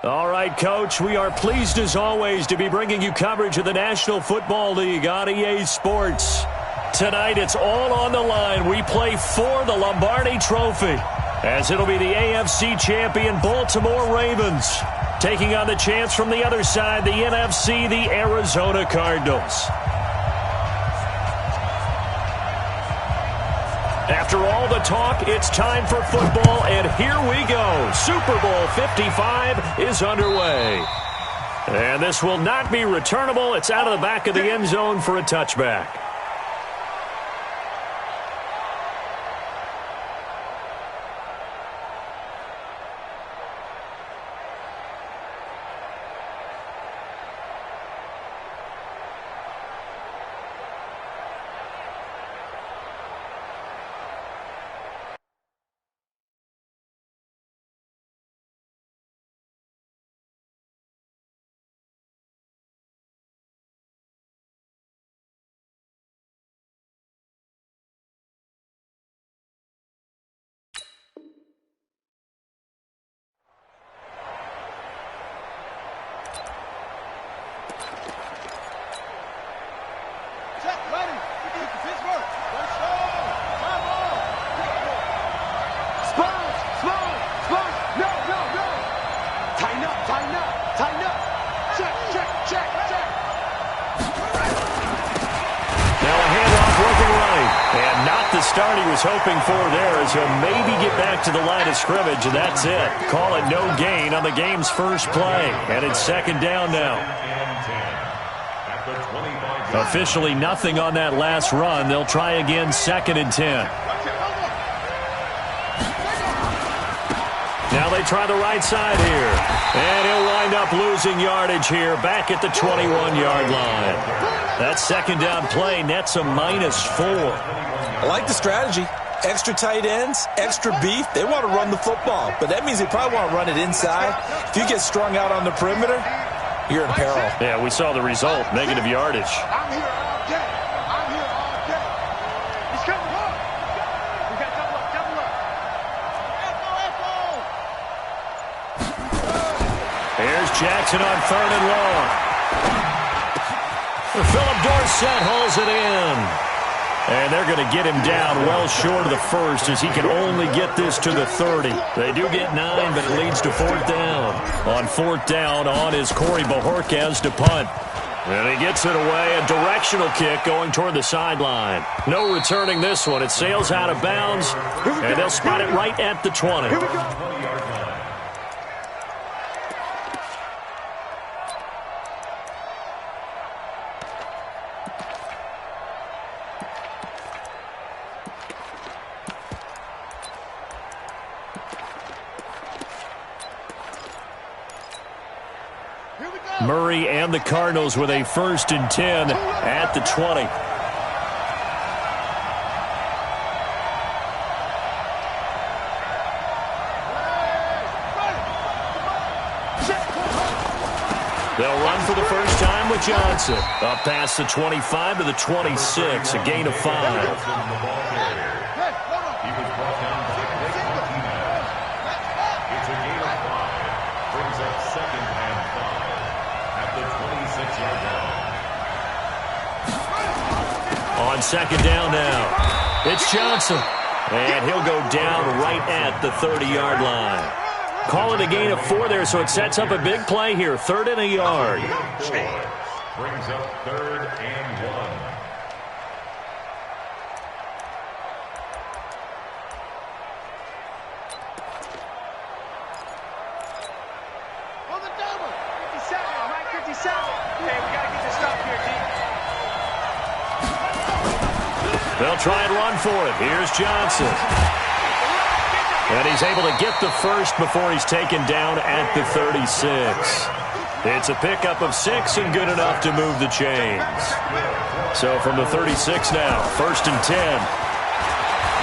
All right, Coach, we are pleased as always to be bringing you coverage of the National Football League on EA Sports. Tonight, it's all on the line. We play for the Lombardi Trophy, as it'll be the AFC champion Baltimore Ravens taking on the chance from the other side, the NFC, the Arizona Cardinals. After all the talk, it's time for football, and here we go. Super Bowl 55 is underway. And this will not be returnable. It's out of the back of the end zone for a touchback. Start he was hoping for there as he'll maybe get back to the line of scrimmage, and that's it. Call it no gain on the game's first play, and it's second down now. Officially nothing on that last run. They'll try again, 2nd and 10. Now they try the right side here, and he'll wind up losing yardage here back at the 21-yard line. That second down play nets a -4. I like the strategy. Extra tight ends, extra beef. They want to run the football, but that means they probably want to run it inside. If you get strung out on the perimeter, you're in peril. Yeah, we saw the result, negative yardage. I'm here all day. I'm here all day. He's coming up. We got double up, double up. Here's Jackson on 3rd and long. Philip Dorsett hauls it in. And they're going to get him down well short of the first as he can only get this to the 30. They do get 9, but it leads to 4th down. On 4th down, on is Corey Bojorquez to punt. And he gets it away, a directional kick going toward the sideline. No returning this one. It sails out of bounds, and they'll spot it right at the 20. Here we go. Murray and the Cardinals with a 1st and 10 at the 20. They'll run for the first time with Johnson. Up past the 25 to the 26, a gain of 5. On 2nd down now, it's Johnson, and he'll go down right at the 30-yard line. Call it a gain of 4 there, so it sets up a big play here, 3rd and a yard. Brings up 3rd and 1. On the double. 57, right 57. Hey, we got to get this stop here, D. They'll try and run for it. Here's Johnson. And he's able to get the first before he's taken down at the 36. It's a pickup of 6 and good enough to move the chains. So from the 36 now, 1st and 10.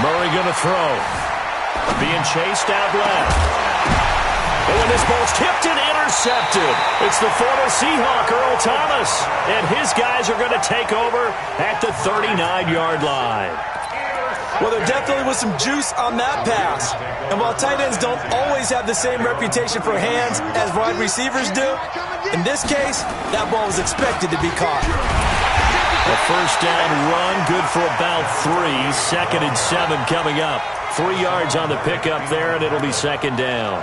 Murray going to throw. Being chased out left. And when this ball's tipped and intercepted, it's the former Seahawk, Earl Thomas. And his guys are going to take over at the 39-yard line. Well, there definitely was some juice on that pass. And while tight ends don't always have the same reputation for hands as wide receivers do, in this case, that ball was expected to be caught. A first down run, good for about 3. 2nd and 7 coming up. 3 yards on the pickup there, and it'll be 2nd down.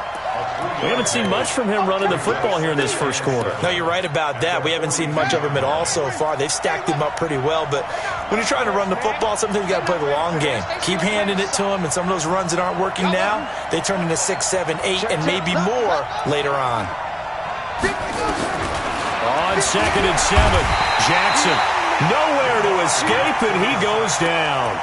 We haven't seen much from him running the football here in this first quarter. No, you're right about that. We haven't seen much of him at all so far. They've stacked him up pretty well, but when you're trying to run the football, sometimes you got to play the long game. Keep handing it to him, and some of those runs that aren't working now, they turn into 6, 7, 8, and maybe more later on. On 2nd and 7, Jackson nowhere to escape, and he goes down.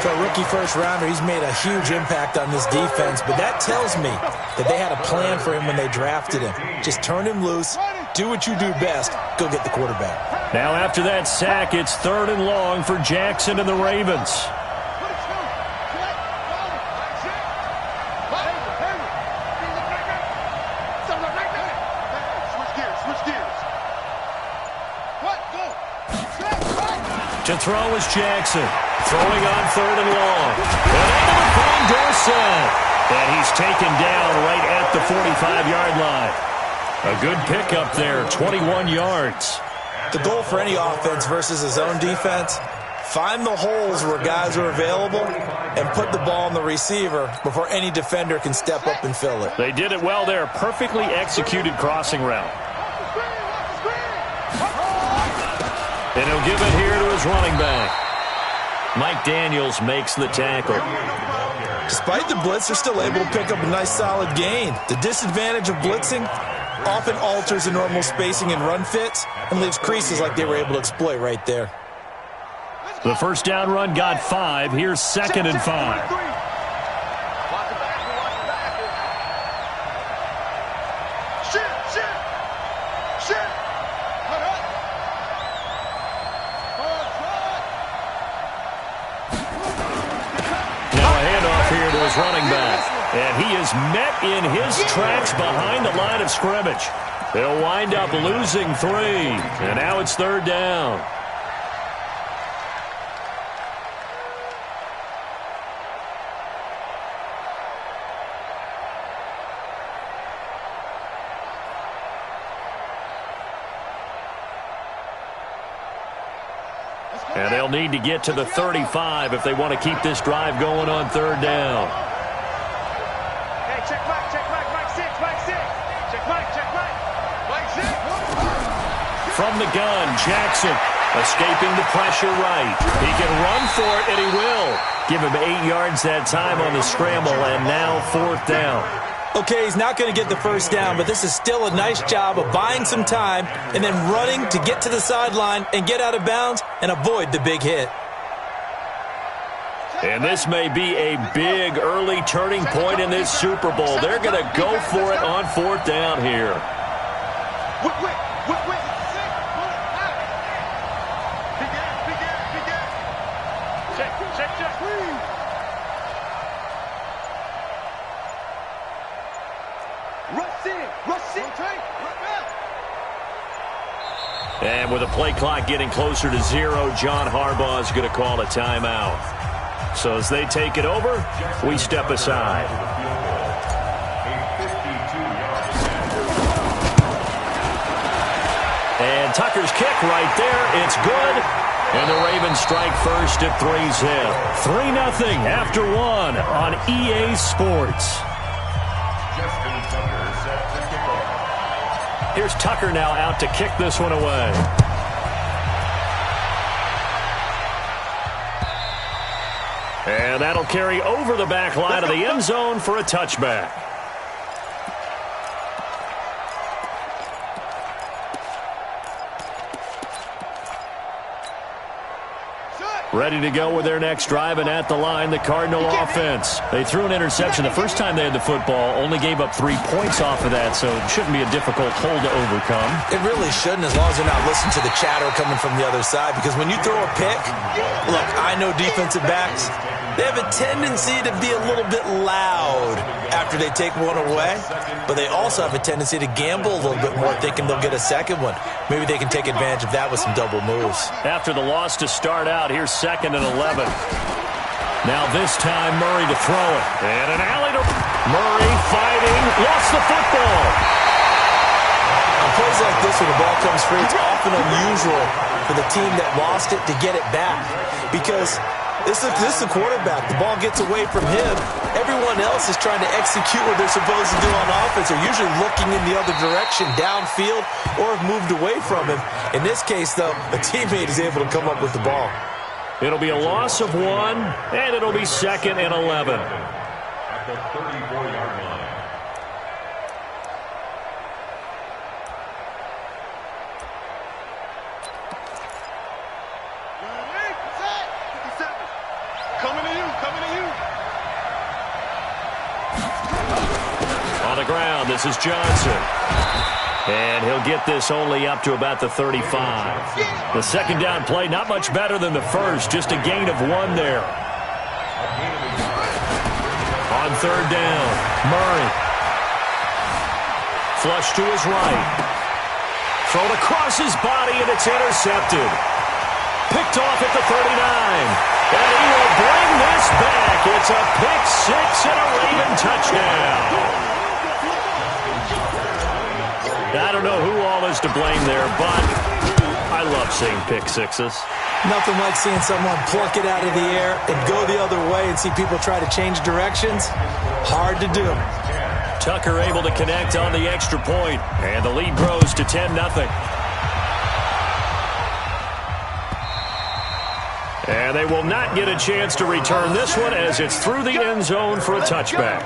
For a rookie first-rounder, he's made a huge impact on this defense, but that tells me that they had a plan for him when they drafted him. Just turn him loose, do what you do best, go get the quarterback. Now after that sack, it's 3rd and long for Jackson and the Ravens. To throw is Jackson. Throwing on 3rd and long. And able to find Dorsett. And he's taken down right at the 45-yard line. A good pickup there, 21 yards. The goal for any offense versus his own defense, find the holes where guys are available and put the ball on the receiver before any defender can step up and fill it. They did it well there. Perfectly executed crossing route. And he'll give it here to his running back. Mike Daniels makes the tackle. Despite the blitz, they're still able to pick up a nice solid gain. The disadvantage of blitzing often alters the normal spacing and run fits and leaves creases like they were able to exploit right there. The first down run got 5. Here's 2nd and 5. Running back, and he is met in his tracks behind the line of scrimmage. They'll wind up losing 3, and now it's 3rd down. And they'll need to get to the 35 if they want to keep this drive going on 3rd down. Hey, check Mike 6, Mike 6. Check Mike 6. From the gun, Jackson escaping the pressure right. He can run for it, and he will. Give him 8 yards that time on the scramble, and now 4th down. Okay, he's not going to get the first down, but this is still a nice job of buying some time and then running to get to the sideline and get out of bounds and avoid the big hit. And this may be a big early turning point in this Super Bowl. They're going to go for it on 4th down here. And with a play clock getting closer to 0, John Harbaugh is going to call a timeout. So as they take it over, we step aside. And Tucker's kick right there. It's good. And the Ravens strike first at 3-zip. 3-0 after 1 on EA Sports. Here's Tucker now out to kick this one away. And that'll carry over the back line of the end zone for a touchback. Ready to go with their next drive, and at the line, the Cardinal offense. They threw an interception the first time they had the football, only gave up 3 points off of that, so it shouldn't be a difficult hole to overcome. It really shouldn't, as long as they're not listening to the chatter coming from the other side, because when you throw a pick, look, I know defensive backs, they have a tendency to be a little bit loud after they take one away, but they also have a tendency to gamble a little bit more, thinking they'll get a second one. Maybe they can take advantage of that with some double moves. After the loss to start out, here's 2nd and 11. Now this time Murray to throw it. And an alley to Murray fighting. Lost the football. On plays like this, when the ball comes free, it's often unusual for the team that lost it to get it back. Because this is the quarterback. The ball gets away from him. Everyone else is trying to execute what they're supposed to do on offense. They're usually looking in the other direction, downfield, or have moved away from him. In this case, though, a teammate is able to come up with the ball. It'll be a loss of 1, and it'll be 2nd and 11. At the 34-yard line. Coming to you, coming to you. On the ground, this is Johnson. And he'll get this only up to about the 35. The second down play, not much better than the first, just a gain of 1 there. On third down, Murray. Flush to his right. Thrown across his body, and it's intercepted. Picked off at the 39. And he will bring this back. It's a pick 6 and a Raven touchdown. I don't know who all is to blame there, but I love seeing pick sixes. Nothing like seeing someone pluck it out of the air and go the other way and see people try to change directions. Hard to do. Tucker able to connect on the extra point, and the lead grows to 10-0. And they will not get a chance to return this one as it's through the end zone for a touchback.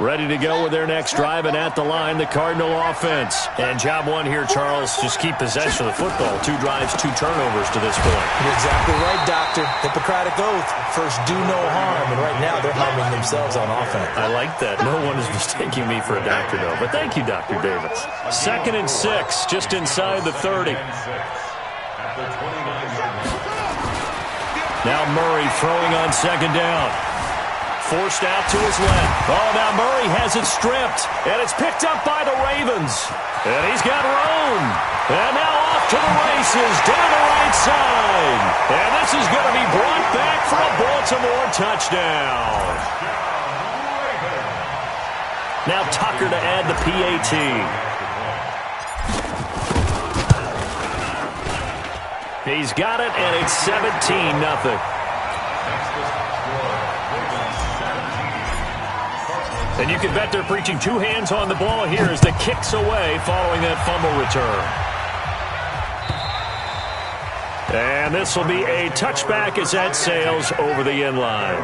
Ready to go with their next drive, and at the line, the Cardinal offense. And job 1 here, Charles, just keep possession of the football. 2 drives, 2 turnovers to this point. You're exactly right, Doctor. Hippocratic oath. First, do no harm. And right now, they're harming themselves on offense. I like that. No one is mistaking me for a doctor, though. But thank you, Dr. Davis. 2nd and 6, just inside the 30. Now Murray throwing on second down. Forced out to his left. Oh, now Murray has it stripped. And it's picked up by the Ravens. And he's got room. And now off to the races down the right side. And this is going to be brought back for a Baltimore touchdown. Now Tucker to add the PAT. He's got it, and it's 17-0. And you can bet they're preaching 2 hands on the ball here as the kick's away following that fumble return. And this will be a touchback as that sails over the end line.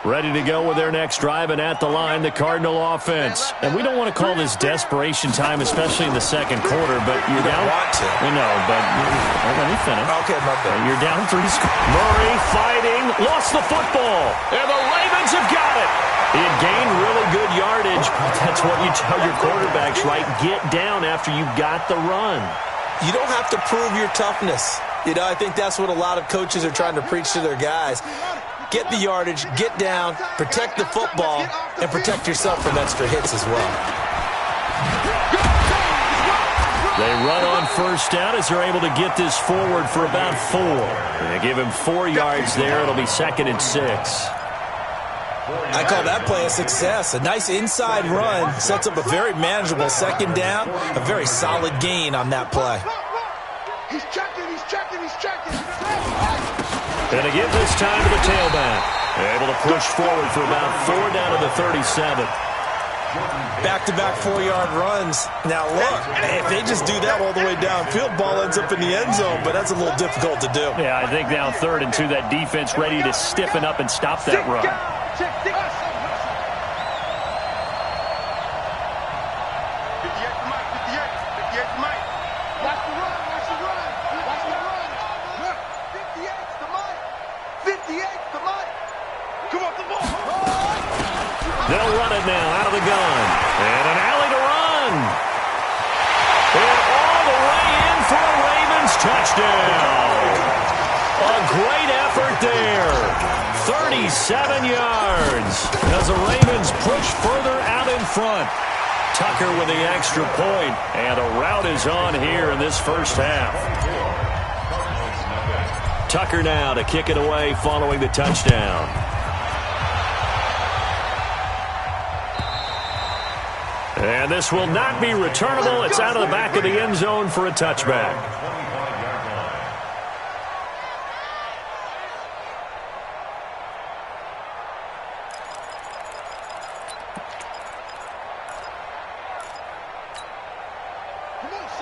Ready to go with their next drive, and at the line, the Cardinal offense. And we don't want to call this desperation time, especially in the second quarter, but you're down. Want to. We know, but let me finish. Okay, my bad. You're down 3 scores. Murray fighting, lost the football, and the Ravens have got it. He had gained really good yardage. That's what you tell your quarterbacks, right? Get down after you got the run. You don't have to prove your toughness. You know, I think that's what a lot of coaches are trying to preach to their guys. Get the yardage, get down, protect the football, and protect yourself from extra hits as well. They run on first down as they're able to get this forward for about 4. They give him 4 yards there. It'll be 2nd and 6. I call that play a success. A nice inside run sets up a very manageable second down. A very solid gain on that play. He's checking, he's checking, he's checking. And to give this time to the tailback. Able to push forward for about 4 down to the 37. Back-to-back 4-yard runs. Now, look, if they just do that all the way downfield, ball ends up in the end zone, but that's a little difficult to do. Yeah, I think now 3rd and 2, that defense ready to stiffen up and stop that run. They'll run it now out of the gun. And an alley to run. And all the way in for a Ravens touchdown. A great effort there. 37 yards as the Ravens push further out in front. Tucker with the extra point, and a rout is on here in this first half. Tucker now to kick it away following the touchdown. And this will not be returnable. It's out of the back of the end zone for a touchback.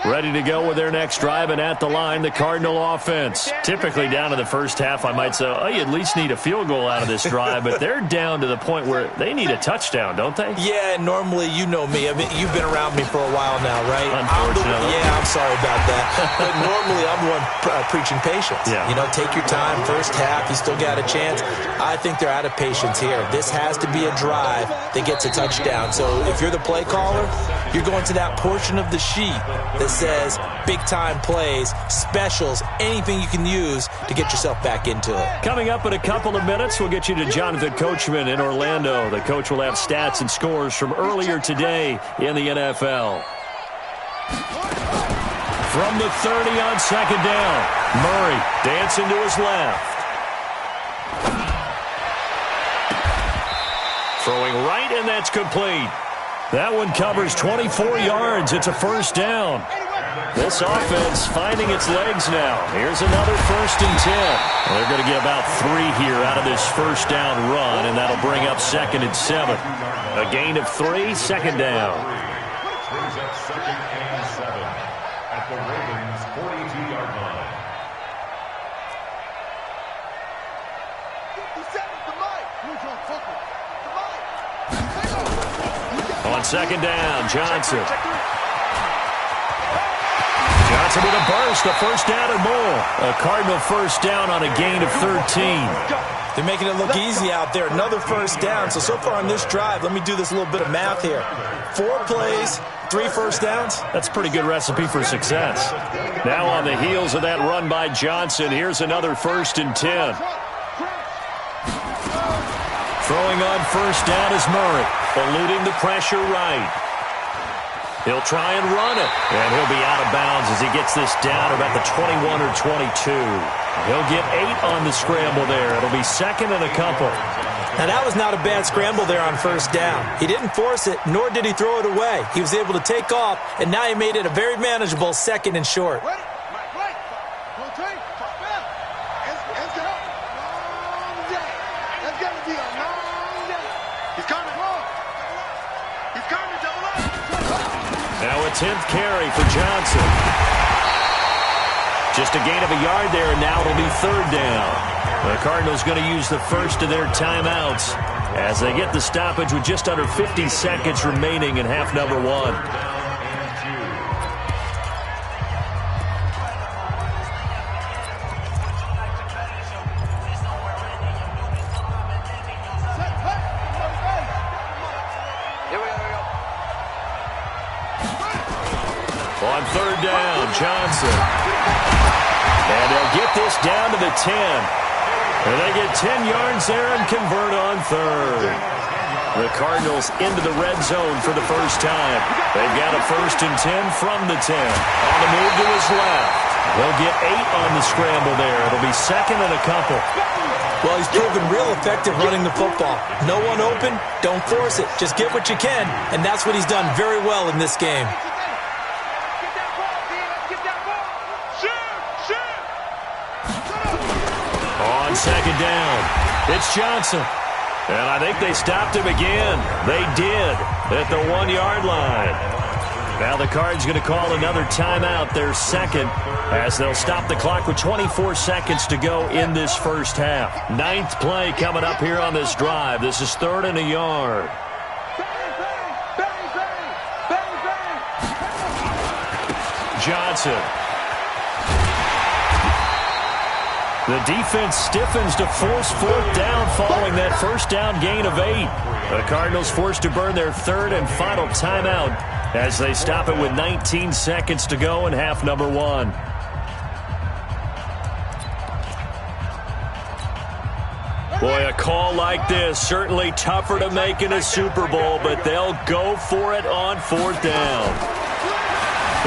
Ready to go with their next drive, and at the line, the Cardinal offense. Typically down to the first half, I might say, oh, you at least need a field goal out of this drive, but they're down to the point where they need a touchdown, don't they? Yeah, normally, you know me. I mean, you've been around me for a while now, right? Unfortunately. I'm sorry about that. But normally, I'm the one preaching patience. Yeah. You know, take your time. First half, you still got a chance. I think they're out of patience here. This has to be a drive that gets a touchdown. So if you're the play caller, you're going to that portion of the sheet that says big-time plays, specials, anything you can use to get yourself back into it. Coming up in a couple of minutes, we'll get you to Jonathan Coachman in Orlando. The coach will have stats and scores from earlier today in the NFL. From the 30 on second down, Murray dancing to his left. Throwing right, and that's complete. That one covers 24 yards. It's a first down. This offense finding its legs now. Here's another 1st and 10. They're going to get about 3 here out of this first down run, and that'll bring up 2nd and 7. A gain of 3, second down. Brings up 2nd and 7 at the Ravens' 42-yard line. On second down, Johnson. Johnson with a burst, a first down and more. A Cardinal first down on a gain of 13. They're making it look easy out there. Another first down. So far on this drive, let me do this little bit of math here. 4 plays, 3 first downs. That's a pretty good recipe for success. Now on the heels of that run by Johnson, here's another 1st and 10. Throwing on first down is Murray, eluding the pressure right. He'll try and run it, and he'll be out of bounds as he gets this down about the 21 or 22. He'll get 8 on the scramble there. It'll be 2nd and a couple. Now, that was not a bad scramble there on first down. He didn't force it, nor did he throw it away. He was able to take off, and now he made it a very manageable 2nd and short. Now a 10th carry for Johnson. Just a gain of a yard there, and now it'll be 3rd down. The Cardinals going to use the first of their timeouts as they get the stoppage with just under 50 seconds remaining in half number 1. On 3rd down, Johnson. And they'll get this down to the 10. And they get 10 yards there and convert on 3rd. The Cardinals into the red zone for the first time. They've got a 1st and 10 from the 10. On the move to his left. They'll get 8 on the scramble there. It'll be 2nd and a couple. Well, he's proven real effective running the football. No one open, don't force it. Just get what you can, and that's what he's done very well in this game. On second down, it's Johnson. And I think they stopped him again. They did at the 1-yard line. Now the Cards going to call another timeout, their 2nd, as they'll stop the clock with 24 seconds to go in this first half. 9th play coming up here on this drive. This is 3rd and a yard. Johnson. The defense stiffens to force 4th down following that first down gain of 8. The Cardinals forced to burn their 3rd and final timeout as they stop it with 19 seconds to go in half number 1. Boy, a call like this, certainly tougher to make in a Super Bowl, but they'll go for it on 4th down.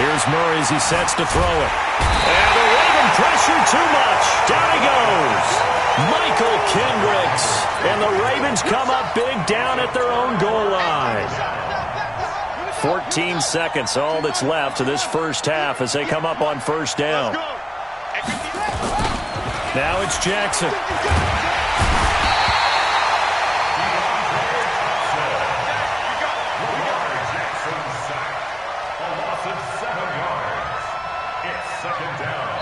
Here's Murray as he sets to throw it. And the Raven pressure too much. Down he goes. Michael Kendricks. And the Ravens come up big down at their own goal line. 14 seconds, all that's left to this first half as they come up on 1st down. Now it's Jackson.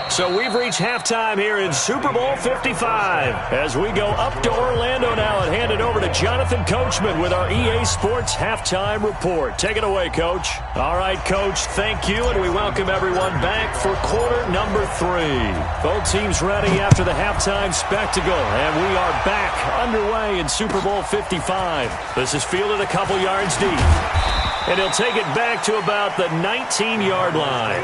So we've reached halftime here in Super Bowl 55. As we go up to Orlando now and hand it over to Jonathan Coachman with our EA Sports Halftime Report. Take it away, Coach. All right, Coach, thank you, and we welcome everyone back for quarter number 3. Both teams ready after the halftime spectacle, and we are back underway in Super Bowl 55. This is fielded a couple yards deep, and he'll take it back to about the 19-yard line.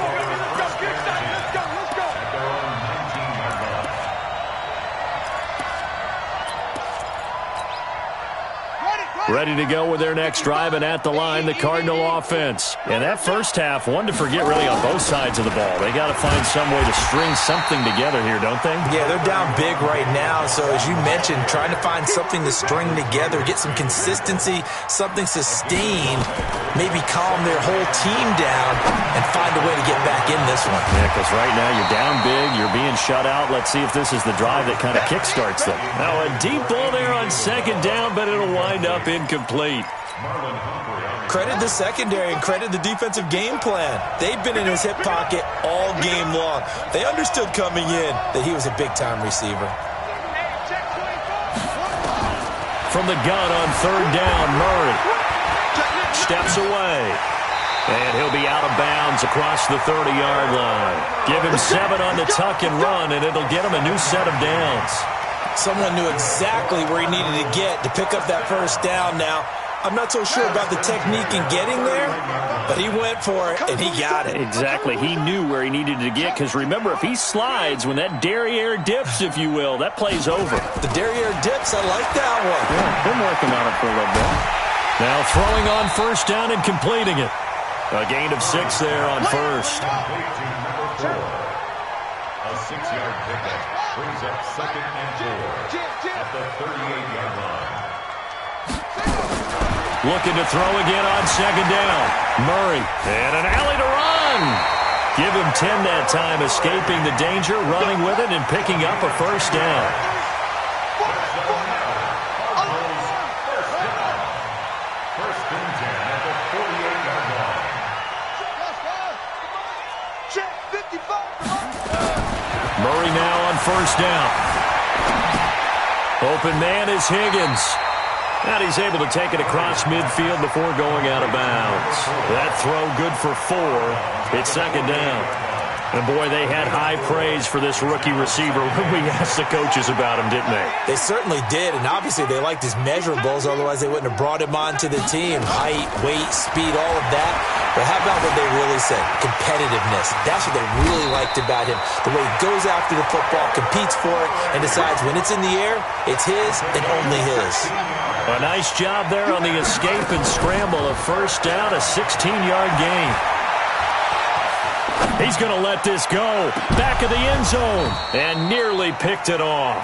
Ready to go with their next drive, and at the line, the Cardinal offense. And that first half, one to forget really on both sides of the ball. They got to find some way to string something together here, don't they? Yeah, they're down big right now. So as you mentioned, trying to find something to string together, get some consistency, something sustained, maybe calm their whole team down and find a way to get back in this one. Yeah, because right now you're down big, you're being shut out. Let's see if this is the drive that kind of kickstarts them. Now a deep ball there on 2nd down, but it'll wind up incomplete. Credit the secondary and credit the defensive game plan. They've been in his hip pocket all game long. They understood coming in that he was a big-time receiver. From the gun on 3rd down, Murray steps away. And he'll be out of bounds across the 30-yard line. Give him 7 on the tuck and run, and it'll get him a new set of downs. Someone knew exactly where he needed to get to pick up that 1st down now. I'm not so sure about the technique in getting there, but he went for it, and he got it. Exactly. He knew where he needed to get, because remember, if he slides, when that derriere dips, if you will, that play's over. The derriere dips, I like that one. Yeah, been working on it for a little bit. Now throwing on 1st down and completing it. A gain of 6 there on 1st. A 6-yard pickup brings up 2nd and 4 at the 38-yard line. Looking to throw again on 2nd down. Murray, and an alley to run. Give him 10 that time, escaping the danger, running with it, and picking up a 1st down. First and 10 at the 48-yard line. Murray now on 1st down. Open man is Higgins. And he's able to take it across midfield before going out of bounds. That throw good for 4. It's 2nd down. And, boy, they had high praise for this rookie receiver when we asked the coaches about him, didn't they? They certainly did, and obviously they liked his measurables, otherwise they wouldn't have brought him onto the team. Height, weight, speed, all of that. But how about what they really said? Competitiveness. That's what they really liked about him. The way he goes after the football, competes for it, and decides when it's in the air, it's his and only his. A nice job there on the escape and scramble. A 1st down, a 16-yard gain. He's going to let this go. Back of the end zone. And nearly picked it off.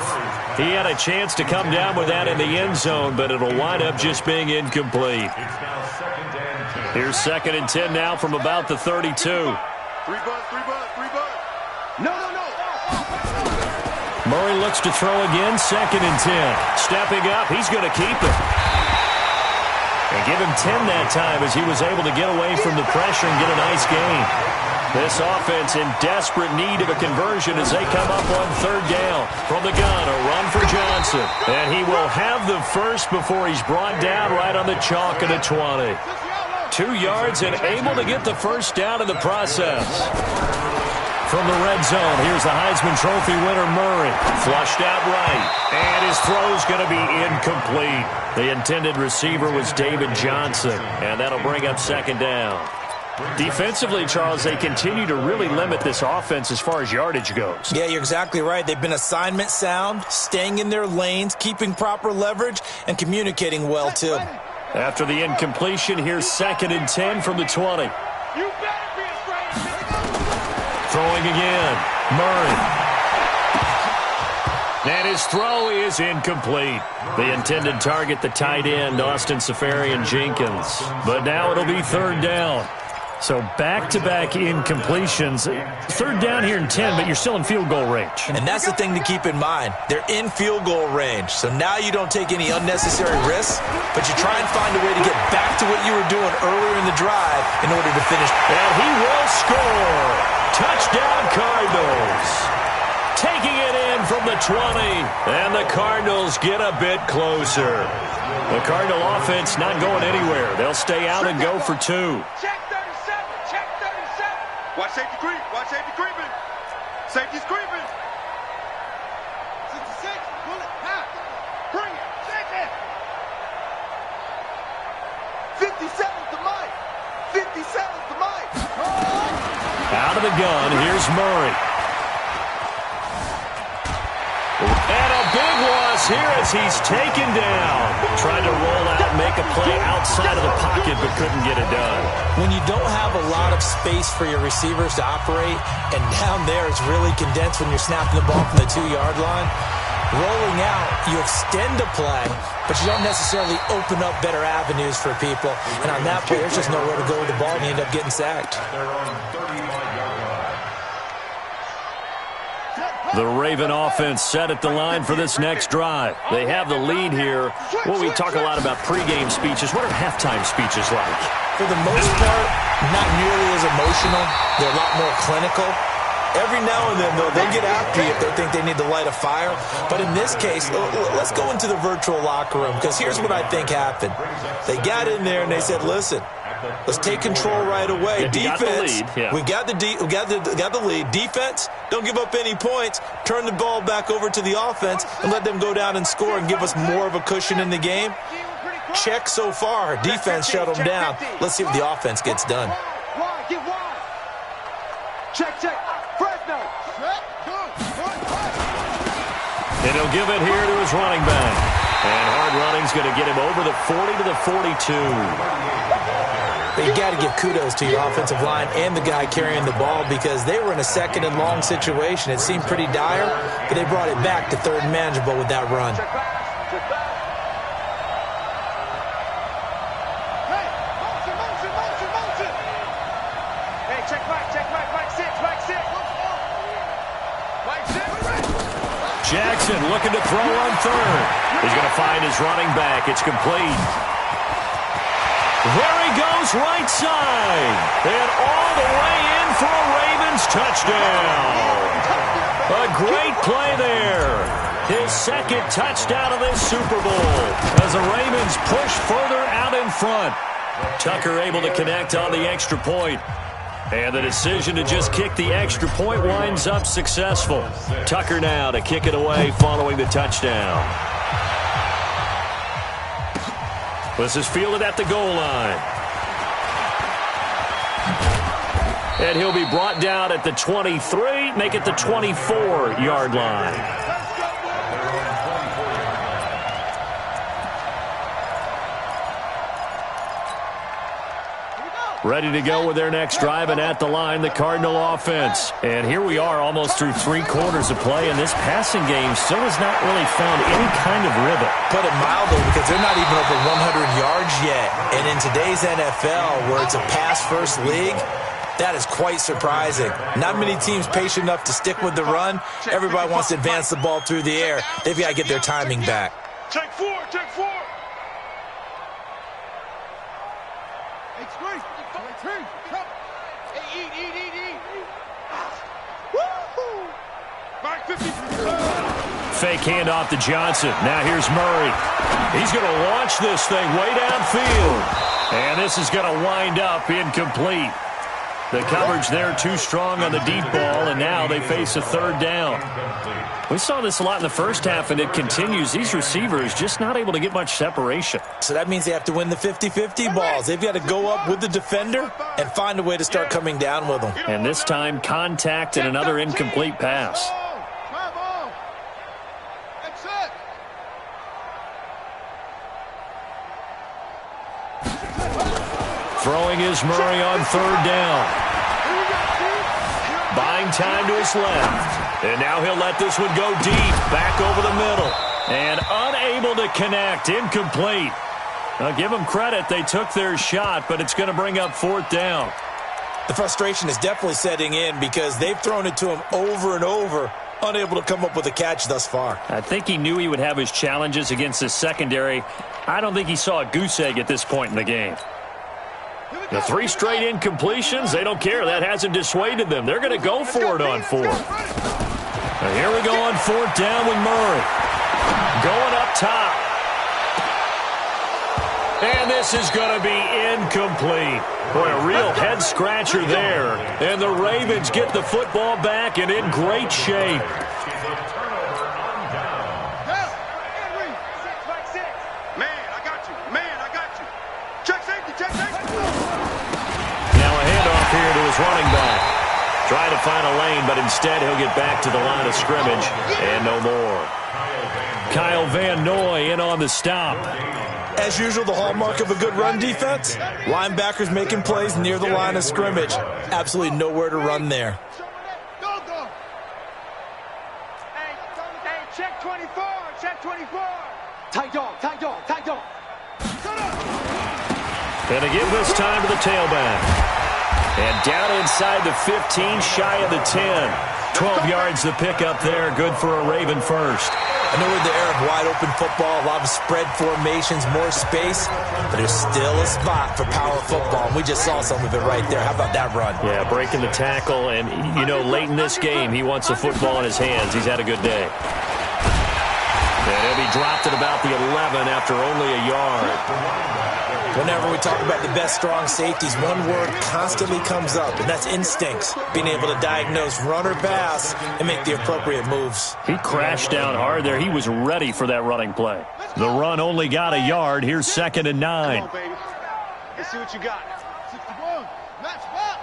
He had a chance to come down with that in the end zone, but it'll wind up just being incomplete. Here's 2nd and 10 now from about the 32. 3 butt. No. Murray looks to throw again, 2nd and 10. Stepping up, he's going to keep it. And give him 10 that time as he was able to get away from the pressure and get a nice gain. This offense in desperate need of a conversion as they come up on 3rd down. From the gun, a run for Johnson. And he will have the first before he's brought down right on the chalk of the 20. 2 yards and able to get the 1st down in the process. From the red zone, here's the Heisman Trophy winner, Murray. Flushed out right, and his throw's going to be incomplete. The intended receiver was David Johnson, and that'll bring up 2nd down. Defensively, Charles, they continue to really limit this offense as far as yardage goes. Yeah, you're exactly right. They've been assignment sound, staying in their lanes, keeping proper leverage, and communicating well, too. After the incompletion, here's 2nd and 10 from the 20. You better be afraid. Throwing again. Murray. And his throw is incomplete. The intended target, the tight end, Austin Safarian-Jenkins. But now it'll be 3rd down. So back-to-back incompletions. 3rd down here in 10, but you're still in field goal range. And that's the thing to keep in mind. They're in field goal range. So now you don't take any unnecessary risks, but you try and find a way to get back to what you were doing earlier in the drive in order to finish. And he will score. Touchdown, Cardinals. Taking it in from the 20, and the Cardinals get a bit closer. The Cardinal offense not going anywhere. They'll stay out and go for 2. Check 37. Check 37. Watch safety creep. Watch safety creeping. Safety's creeping. 66. Pull it. Half. Bring it. Check it. 57's the mic. 57's the mic. Out of the gun, here's Murray. And a big loss here as he's taken down. Trying to roll out, make a play outside of the pocket, but couldn't get it done. When you don't have a lot of space for your receivers to operate, and down there it's really condensed when you're snapping the ball from the 2-yard line, rolling out, you extend a play, but you don't necessarily open up better avenues for people. And on that play, there's just nowhere to go with the ball, and you end up getting sacked. The Raven offense set at the line for this next drive. They have the lead here. Well, we talk a lot about pregame speeches. What are halftime speeches like? For the most part, not nearly as emotional. They're a lot more clinical. Every now and then, though, they'll get after you if they think they need to light a fire. But in this case, let's go into the virtual locker room, because here's what I think happened. They got in there and they said, listen, let's take control right away. Defense, we got the lead. Defense, don't give up any points. Turn the ball back over to the offense and let them go down and score and give us more of a cushion in the game. Check so far. Defense shut them down. Let's see what the offense gets done. Get wide. Check, check. Fresno. And he'll give it here to his running back. And hard running's going to get him over the 40 to the 42. You got to give kudos to your offensive line and the guy carrying the ball, because they were in a 2nd and long situation. It seemed pretty dire, but they brought it back to 3rd and manageable with that run. Hey, motion. Hey, check back 6. Jackson looking to throw on 3rd. He's going to find his running back. It's complete. There he goes, right side. And all the way in for a Ravens touchdown. A great play there. His 2nd touchdown of this Super Bowl as the Ravens push further out in front. Tucker able to connect on the extra point. And the decision to just kick the extra point winds up successful. Tucker now to kick it away following the touchdown. This is fielded at the goal line. And he'll be brought down at the 23, make it the 24-yard line. Ready to go with their next drive, and at the line, the Cardinal offense. And here we are almost through 3 quarters of play, and this passing game still has not really found any kind of rhythm. Put it mildly, because they're not even over 100 yards yet. And in today's NFL, where it's a pass-first league, that is quite surprising. Not many teams patient enough to stick with the run. Everybody wants to advance the ball through the air. They've got to get their timing back. Check 4. Hey, screen. Eat. Woo-hoo. Back 50. Fake handoff to Johnson. Now here's Murray. He's going to launch this thing way downfield. And this is going to wind up incomplete. The coverage there too strong on the deep ball, and now they face a third down. We saw this a lot in the first half, and it continues. These receivers just not able to get much separation. So that means they have to win the 50-50 balls. They've got to go up with the defender and find a way to start coming down with them. And this time, contact and another incomplete pass. Throwing is Murray on third down. Buying time to his left. And now he'll let this one go deep. Back over the middle. And unable to connect. Incomplete. Now give them credit. They took their shot, but it's going to bring up fourth down. The frustration is definitely setting in because they've thrown it to him over and over, unable to come up with a catch thus far. I think he knew he would have his challenges against his secondary. I don't think he saw a goose egg at this point in the game. The 3 straight incompletions, they don't care. That hasn't dissuaded them. They're going to go for it on fourth. Now here we go on fourth down with Murray. Going up top. And this is going to be incomplete. Boy, a real head-scratcher there. And the Ravens get the football back and in great shape. Running back. Trying to find a lane, but instead he'll get back to the line of scrimmage and no more. Kyle Van Noy in on the stop. As usual, the hallmark of a good run defense, linebackers making plays near the line of scrimmage. Absolutely nowhere to run there. Hey, check 24, check 24. Tight dog, tight dog, tight dog. Gonna give this time to the tailback. And down inside the 15, shy of the 10. 12 yards the pickup there. Good for a Raven first. I know we're in the era of wide-open football, a lot of spread formations, more space, but there's still a spot for power football, and we just saw some of it right there. How about that run? Yeah, breaking the tackle, and, you know, late in this game, he wants the football in his hands. He's had a good day. And he'll be dropped at about the 11 after only a yard. Whenever we talk about the best strong safeties, one word constantly comes up, and that's instincts. Being able to diagnose run or pass and make the appropriate moves. He crashed down hard there. He was ready for that running play. The run only got a yard. Here's 2nd and 9. Come on, baby. Let's see what you got. 61. Match box.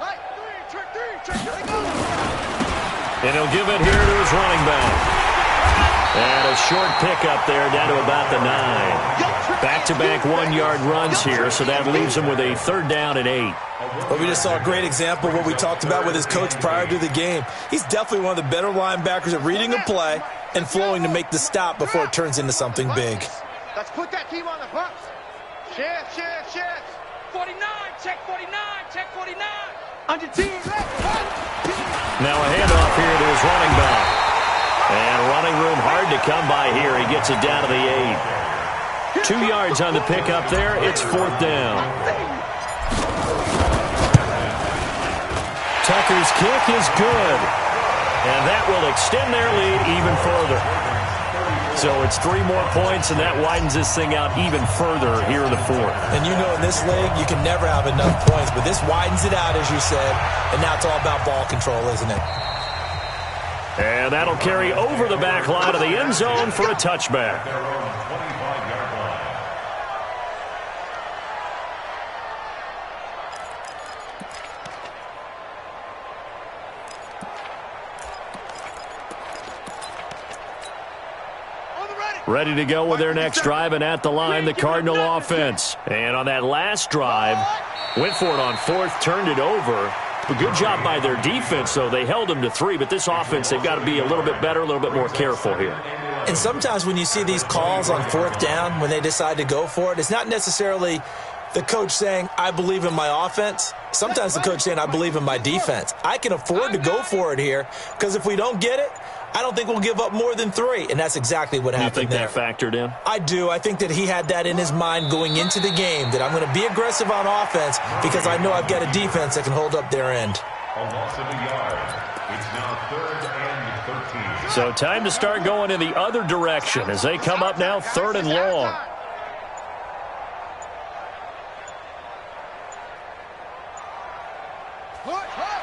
Light 3, check 3, check 3. And he'll give it here to his running back. And a short pickup there down to about the 9. Back-to-back 1-yard runs here, so that leaves him with a 3rd down and 8. Well, we just saw a great example of what we talked about with his coach prior to the game. He's definitely one of the better linebackers at reading a play and flowing to make the stop before it turns into something big. Let's put that team on the bumps. Share. 49, check 49, check 49. Under team. Now a handoff here to his running back. And running room hard to come by here. He gets it down to the 8. 2 yards on the pickup there. It's 4th down. Tucker's kick is good. And that will extend their lead even further. So it's 3 more points, and that widens this thing out even further here in the 4th. And you know in this league, you can never have enough points, but this widens it out, as you said, and now it's all about ball control, isn't it? And that'll carry over the back line of the end zone for a touchback. Ready to go with their next drive, and at the line, the Cardinal offense. And on that last drive, went for it on 4th, turned it over. A good job by their defense, though. They held them to 3, but this offense, they've got to be a little bit better, a little bit more careful here. And sometimes when you see these calls on 4th down, when they decide to go for it, it's not necessarily the coach saying, I believe in my offense. Sometimes the coach saying, I believe in my defense. I can afford to go for it here, because if we don't get it, I don't think we'll give up more than 3, and that's exactly what happened there. You think that factored in? I do. I think that he had that in his mind going into the game, that I'm going to be aggressive on offense because I know I've got a defense that can hold up their end. A loss of a yard. It's now 3rd and 13. So time to start going in the other direction as they come up now 3rd and long.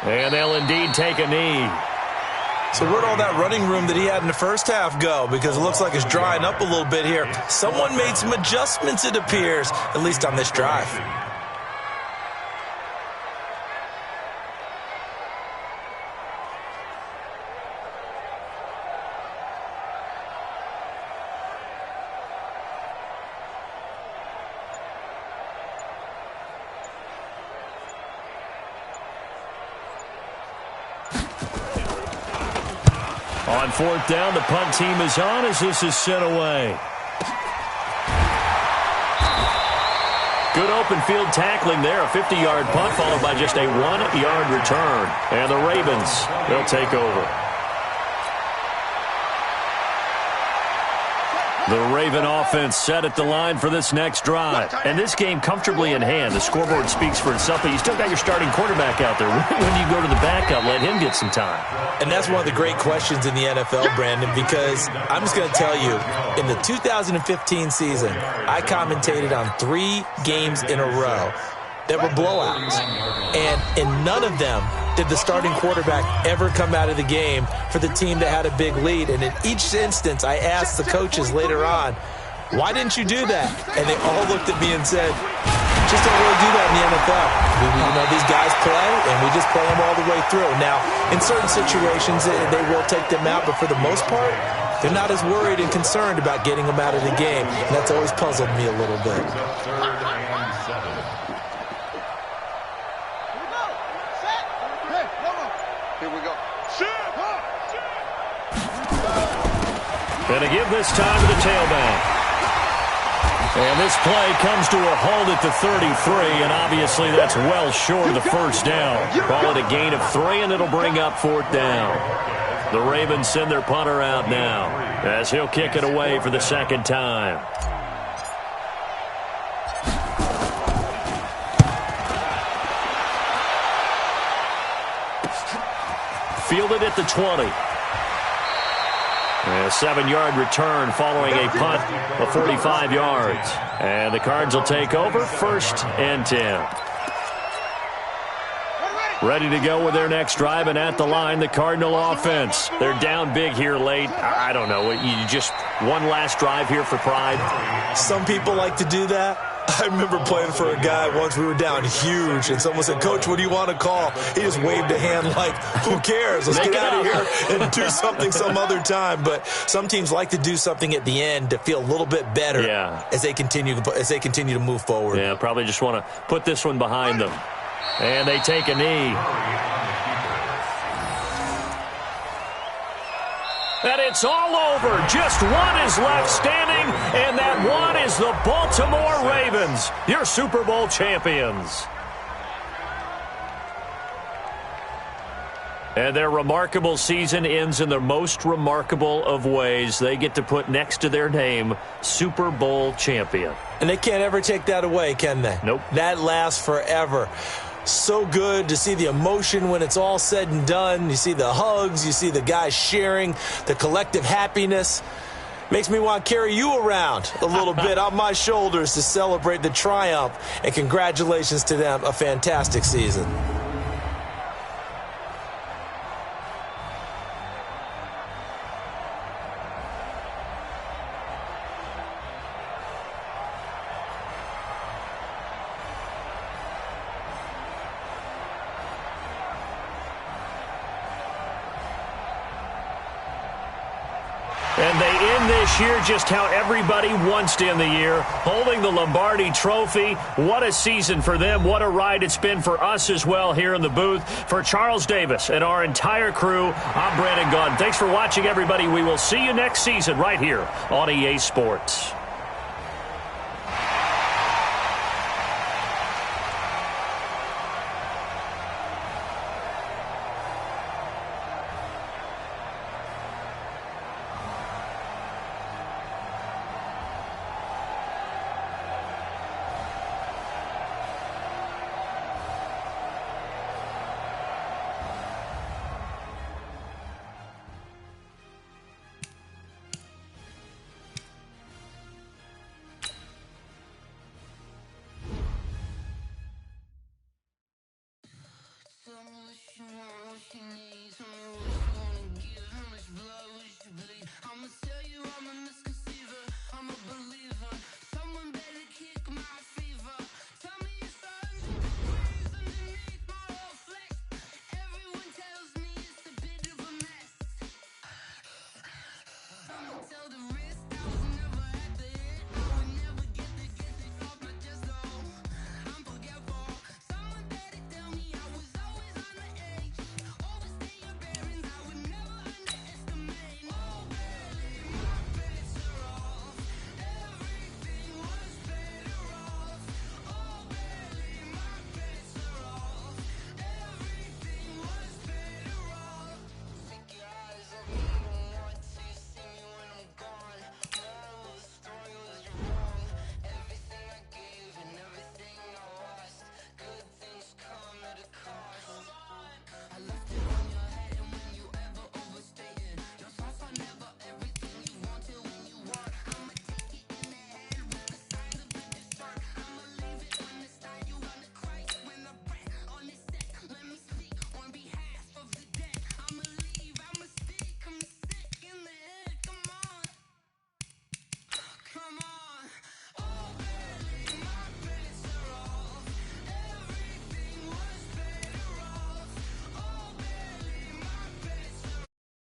And they'll indeed take a knee. So where'd all that running room that he had in the first half go? Because it looks like it's drying up a little bit here. Someone made some adjustments, it appears, at least on this drive. On fourth down, the punt team is on as this is sent away. Good open field tackling there. A 50-yard punt followed by just a 1-yard return. And the Ravens, they'll take over. The Raven offense set at the line for this next drive. And this game comfortably in hand. The scoreboard speaks for itself, but you still got your starting quarterback out there. When do you go to the backup, let him get some time? And that's one of the great questions in the NFL, Brandon, because I'm just going to tell you, in the 2015 season, I commentated on 3 games in a row that were blowouts. And in none of them did the starting quarterback ever come out of the game for the team that had a big lead. And in each instance, I asked the coaches later on, why didn't you do that? And they all looked at me and said, just don't really do that in the NFL. You know, these guys play, and we just play them all the way through. Now, in certain situations, they will take them out, but for the most part, they're not as worried and concerned about getting them out of the game. And that's always puzzled me a little bit. Going to give this time to the tailback. And this play comes to a halt at the 33, and obviously that's well short of the first down. Call it a gain of 3, and it'll bring up fourth down. The Ravens send their punter out now as he'll kick it away for the second time. Fielded at the 20. A 7-yard return following a punt of 45 yards. And the Cards will take over, 1st and 10. Ready to go with their next drive, and at the line, the Cardinal offense. They're down big here late. I don't know. You just one last drive here for pride? Some people like to do that. I remember playing for a guy once. We were down huge, and someone said, Coach, what do you want to call? He just waved a hand like, who cares? Let's get out of here and do something some other time. But some teams like to do something at the end to feel a little bit better as they continue to move forward. Yeah, probably just want to put this one behind them. And they take a knee. And it's all over. Just one is left standing, and that one is the Baltimore Ravens, your Super Bowl champions. And their remarkable season ends in the most remarkable of ways. They get to put next to their name, Super Bowl champion. And they can't ever take that away, can they? Nope. That lasts forever. So good to see the emotion when it's all said and done. You see the hugs. You see the guys sharing, the collective happiness. Makes me want to carry you around a little bit on my shoulders to celebrate the triumph. And congratulations to them. A fantastic season. And they end this year just how everybody wants to end the year, holding the Lombardi Trophy. What a season for them. What a ride it's been for us as well here in the booth. For Charles Davis and our entire crew, I'm Brandon Gaudin. Thanks for watching, everybody. We will see you next season right here on EA Sports.